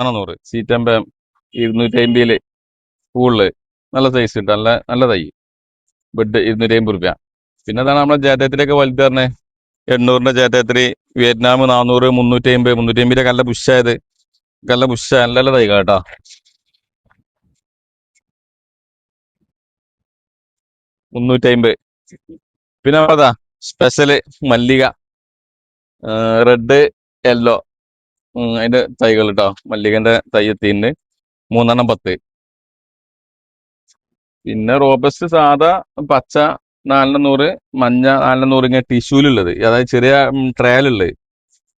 400 സീറ്റമ്പ 250 സ്കൂളില് നല്ല സൈസ് ഉണ്ട്. നല്ല നല്ല തൈ ബെഡ് 250 രൂപ. പിന്നെ അതാണ് നമ്മളെ ജാതകത്തിലൊക്കെ വലുത് പറഞ്ഞേ 800 ജാതകത്തില് വിയറ്റ്നാം 400 350 കല്ല പുഷായത് കല്ല പുഷ നല്ല നല്ല തൈ കേട്ടാ. 350. പിന്നെ അതാ സ്പെഷ്യല് മല്ലിക റെഡ് യെല്ലോ അതിന്റെ തൈകൾ കേട്ടോ. മല്ലികന്റെ തൈ എത്തിണ്ട് 3 10. പിന്നെ റോബസ്റ്റ് സാധാ പച്ച 400, മഞ്ഞ 400 ഇങ്ങനെ ടിഷ്യൂലുള്ളത്, അതായത് ചെറിയ ട്രയലുള്ളത്.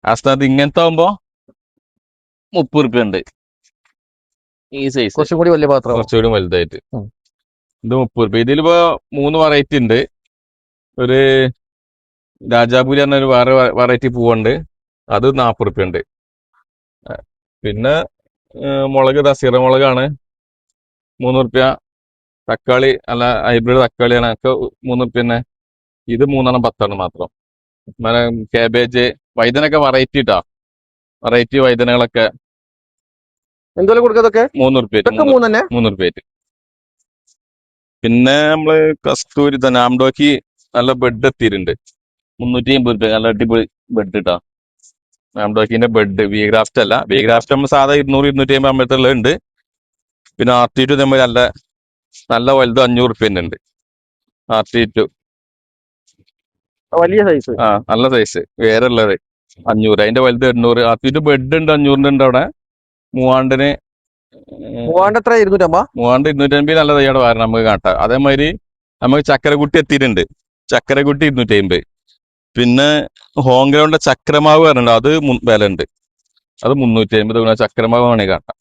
ആ സ്ഥാനത്ത് ഇങ്ങനത്തെ ആവുമ്പോ 30 ഉണ്ട്. ഈ സൈസ് കുറച്ചും കൂടി വലിയ പാത്രം. കുറച്ചുകൂടി വലുതായിട്ട് ഇത് 30. ഇതിലിപ്പോ 3 വെറൈറ്റി ഉണ്ട്. ഒരു രാജാപുരി പറഞ്ഞ ഒരു വേറെ വെറൈറ്റി പൂവുണ്ട്, അത് 40 ഉണ്ട്. പിന്നെ മുളക് സിറമുളകാണ് 3 തക്കാളി അല്ല ഹൈബ്രിഡ് തക്കാളിയാണ് ഒക്കെ 3 തന്നെ. ഇത് 3 10 മാത്രം. കാബേജ് വൈദ്യനൊക്കെ വെറൈറ്റി ഇട്ടാ, വെറൈറ്റി വൈദ്യനകളൊക്കെ എന്തുപോലെ കൊടുക്കതൊക്കെ 3 രൂപ. പിന്നെ നമ്മള് കസ്തൂരി തന്നെ ആംഡോക്ക് നല്ല ബെഡ് എത്തിയിട്ടുണ്ട് 350 നല്ല അടിപൊളി ബെഡ് ഇട്ടാ. ആംഡോക്കിന്റെ ബെഡ് വി ഗ്രാഫ്റ്റ് അല്ല, വി ഗ്രാഫ്റ്റ് നമ്മൾ സാധാ 200 250 അമ്പലത്തുള്ള ഉണ്ട്. പിന്നെ RT2 നമ്മൾ നല്ല നല്ല വലുത് 500 ഉണ്ട്. RT2 വലിയ സൈസ്, നല്ല സൈസ് വേറെ ഉള്ളത് 500, അതിന്റെ വലുത് 800. RT2 ബെഡ് ഉണ്ട് 500 ഉണ്ട് അവിടെ. 300 എത്ര 250? 250 നല്ല തയ്യാട് വരണം നമുക്ക് കാട്ടാം. അതേമാതിരി നമുക്ക് ചക്കരക്കുട്ടി എത്തിയിട്ടുണ്ട്, ചക്കരക്കുട്ടി 250. പിന്നെ ഹോം ഗ്രൗണ്ടിലെ ചക്രമാവ് പറഞ്ഞിട്ടുണ്ട്, അത് വില ഉണ്ട്, അത് 350 ചക്രമാവ് വേണമെങ്കിൽ കാട്ടാം.